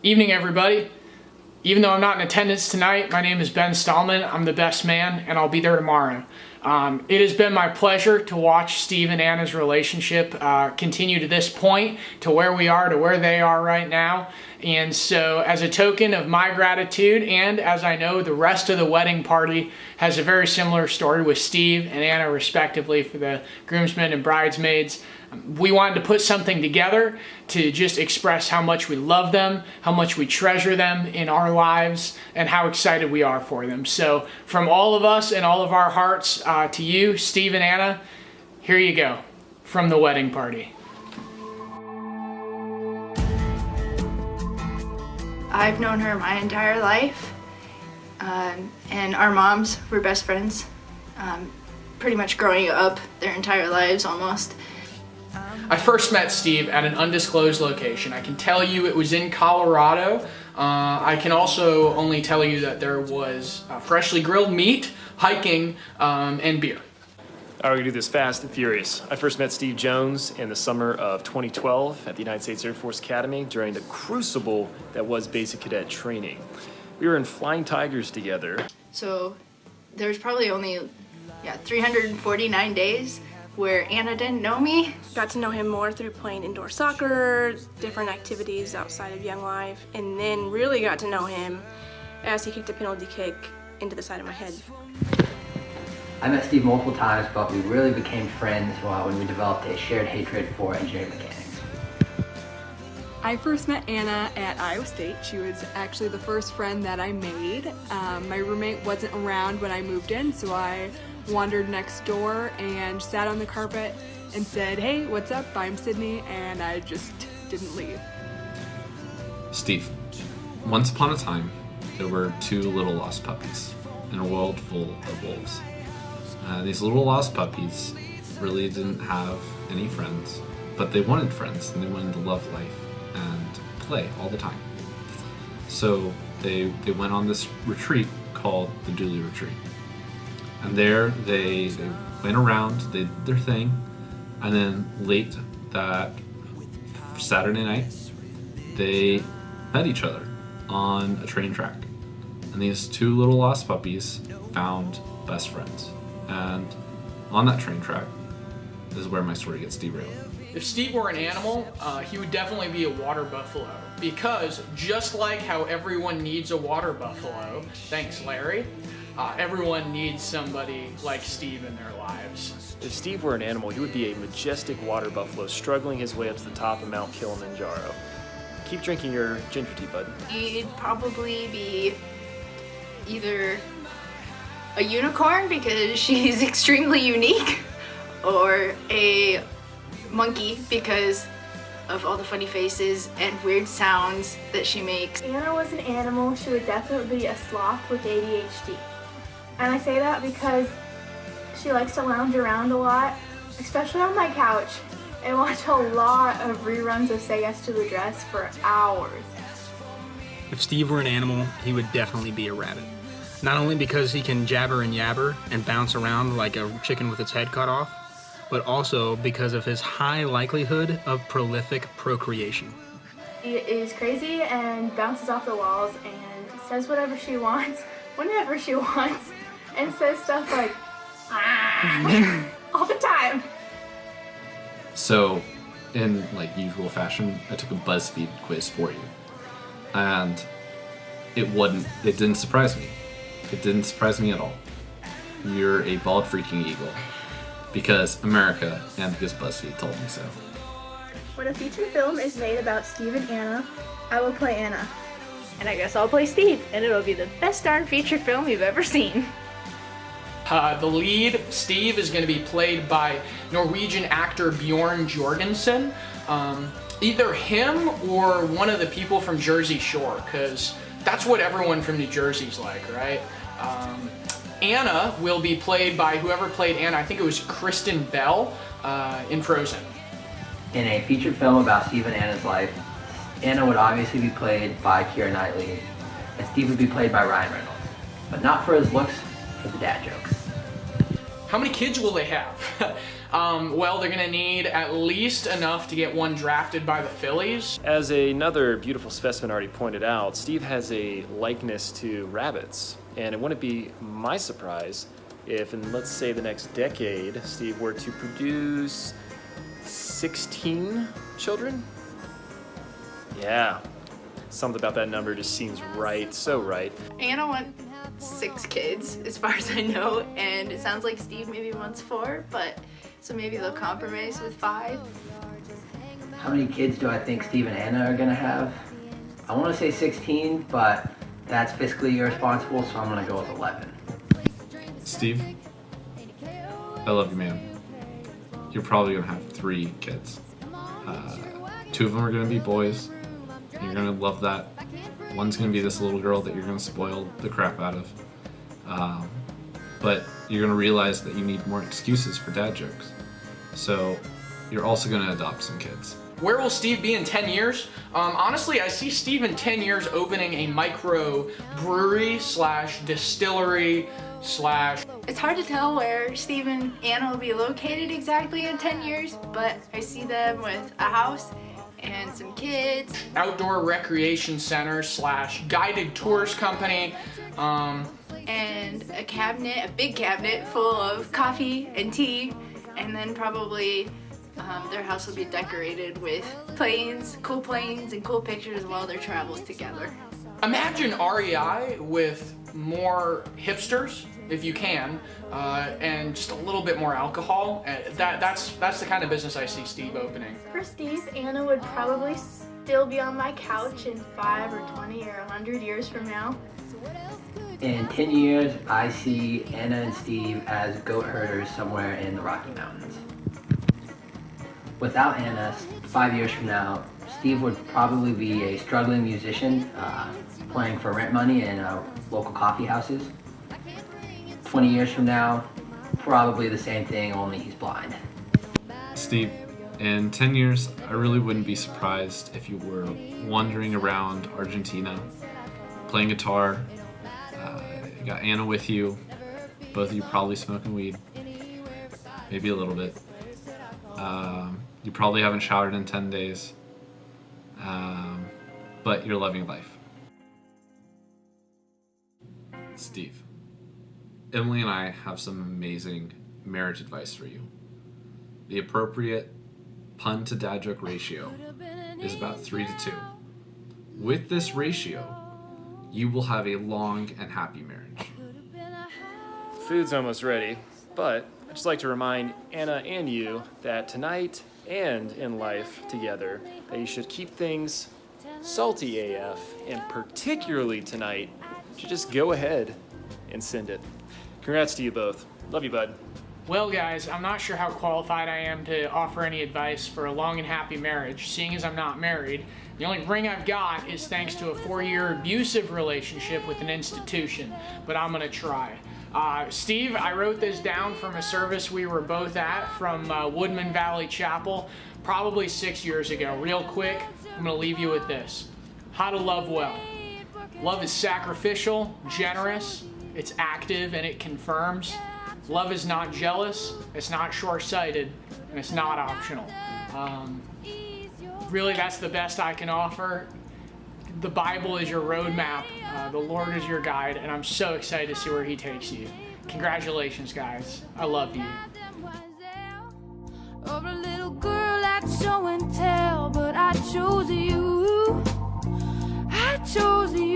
Evening, everybody. Even though I'm not in attendance tonight, my name is Ben Stallman. I'm the best man, and I'll be there tomorrow. It has been my pleasure to watch Steve and Anna's relationship continue to this point, to where we are, to where they are right now. And so as a token of my gratitude, and as I know the rest of the wedding party has a very similar story with Steve and Anna respectively for the groomsmen and bridesmaids, we wanted to put something together to just express how much we love them, how much we treasure them in our lives, and how excited we are for them. So from all of us and all of our hearts to you, Steve and Anna, here you go, from the wedding party. I've known her my entire life, and our moms were best friends pretty much growing up their entire lives almost. I first met Steve at an undisclosed location. I can tell you it was in Colorado. I can also only tell you that there was freshly grilled meat, hiking, and beer. All right, we're gonna do this fast and furious. I first met Steve Jones in the summer of 2012 at the United States Air Force Academy during the crucible that was basic cadet training. We were in Flying Tigers together. So there's probably only 349 days where Anna didn't know me. Got to know him more through playing indoor soccer, different activities outside of Young Life, and then really got to know him as he kicked a penalty kick into the side of my head. I met Steve multiple times, but we really became friends when we developed a shared hatred for engineering mechanics. I first met Anna at Iowa State. She was actually the first friend that I made. My roommate wasn't around when I moved in, so I wandered next door and sat on the carpet and said, "Hey, what's up? I'm Sydney," and I just didn't leave. Steve, once upon a time, there were two little lost puppies in a world full of wolves. These little lost puppies really didn't have any friends, but they wanted friends and they wanted to love life and play all the time. So they went on this retreat called the Dooley Retreat. And there they went around, they did their thing, and then late that Saturday night, they met each other on a train track. And these two little lost puppies found best friends. And on that train track is where my story gets derailed. If Steve were an animal, he would definitely be a water buffalo, because just like how everyone needs a water buffalo, thanks Larry, everyone needs somebody like Steve in their lives. If Steve were an animal, he would be a majestic water buffalo struggling his way up to the top of Mount Kilimanjaro. Keep drinking your ginger tea, bud. He'd probably be either a unicorn because she's extremely unique, or a monkey because of all the funny faces and weird sounds that she makes. If Anna was an animal, she would definitely be a sloth with ADHD. And I say that because she likes to lounge around a lot, especially on my couch, and watch a lot of reruns of Say Yes to the Dress for hours. If Steve were an animal, he would definitely be a rabbit. Not only because he can jabber and yabber and bounce around like a chicken with its head cut off, but also because of his high likelihood of prolific procreation. She is crazy and bounces off the walls and says whatever she wants, whenever she wants, and says stuff like, "Ah," all the time. So, in like usual fashion, I took a BuzzFeed quiz for you. And it didn't surprise me. It didn't surprise me at all. You're a bald freaking eagle. Because America and because BuzzFeed told me so. When a feature film is made about Steve and Anna, I will play Anna. And I guess I'll play Steve, and it'll be the best darn feature film you've ever seen. The lead, Steve, is going to be played by Norwegian actor Bjorn Jorgensen. Either him or one of the people from Jersey Shore, because that's what everyone from New Jersey's like, right? Anna will be played by whoever played Anna. I think it was Kristen Bell in Frozen. In a featured film about Steve and Anna's life, Anna would obviously be played by Keira Knightley, and Steve would be played by Ryan Reynolds. But not for his looks, for the dad jokes. How many kids will they have? Well, they're gonna need at least enough to get one drafted by the Phillies. As another beautiful specimen already pointed out, Steve has a likeness to rabbits. And it wouldn't be my surprise if in, let's say, the next decade, Steve were to produce 16 children? Yeah, something about that number just seems right, so right. Anna wants 6 kids, as far as I know, and it sounds like Steve maybe wants 4, but so maybe they'll compromise with 5. How many kids do I think Steve and Anna are gonna have? I wanna say 16, but that's fiscally irresponsible, so I'm gonna go with 11. Steve, I love you, man. You're probably gonna have 3 kids. 2 of them are gonna be boys. You're gonna love that. One's gonna be this little girl that you're gonna spoil the crap out of. But you're gonna realize that you need more excuses for dad jokes. So you're also gonna adopt some kids. Where will Steve be in 10 years? Honestly, I see Steve in 10 years opening a micro brewery / distillery / It's hard to tell where Steve and Anna will be located exactly in 10 years, but I see them with a house and some kids. outdoor recreation center / guided tours company. And a cabinet, a big cabinet full of coffee and tea, and then probably their house will be decorated with planes, and cool pictures of all their travels together. Imagine REI with more hipsters, if you can, and just a little bit more alcohol. That's the kind of business I see Steve opening. For Steve, Anna would probably still be on my couch in 5 or 20 or 100 years from now. In 10 years, I see Anna and Steve as goat herders somewhere in the Rocky Mountains. Without Anna, 5 years from now, Steve would probably be a struggling musician playing for rent money in local coffee houses. 20 years from now, probably the same thing, only he's blind. Steve, in 10 years, I really wouldn't be surprised if you were wandering around Argentina, playing guitar. You got Anna with you, both of you probably smoking weed, maybe a little bit. You probably haven't showered in 10 days, but you're loving life. Steve, Emily and I have some amazing marriage advice for you. The appropriate pun to dad joke ratio is about 3-2. With this ratio, you will have a long and happy marriage. Food's almost ready, but I'd just like to remind Anna and you that tonight and in life together, that you should keep things salty AF, and particularly tonight, you should just go ahead and send it. Congrats to you both. Love you, bud. Well, guys, I'm not sure how qualified I am to offer any advice for a long and happy marriage, seeing as I'm not married. The only ring I've got is thanks to a 4-year abusive relationship with an institution, but I'm gonna try. Steve, I wrote this down from a service we were both at from Woodman Valley Chapel probably 6 years ago. Real quick, I'm gonna leave you with this. How to love well. Love is sacrificial, generous, it's active, and it confirms. Love is not jealous, it's not short-sighted, and it's not optional. Really, that's the best I can offer. The Bible is your roadmap, the Lord is your guide, and I'm so excited to see where He takes you. Congratulations, guys. I love you. Or a little girl at show and tell, but I chose you. I chose you.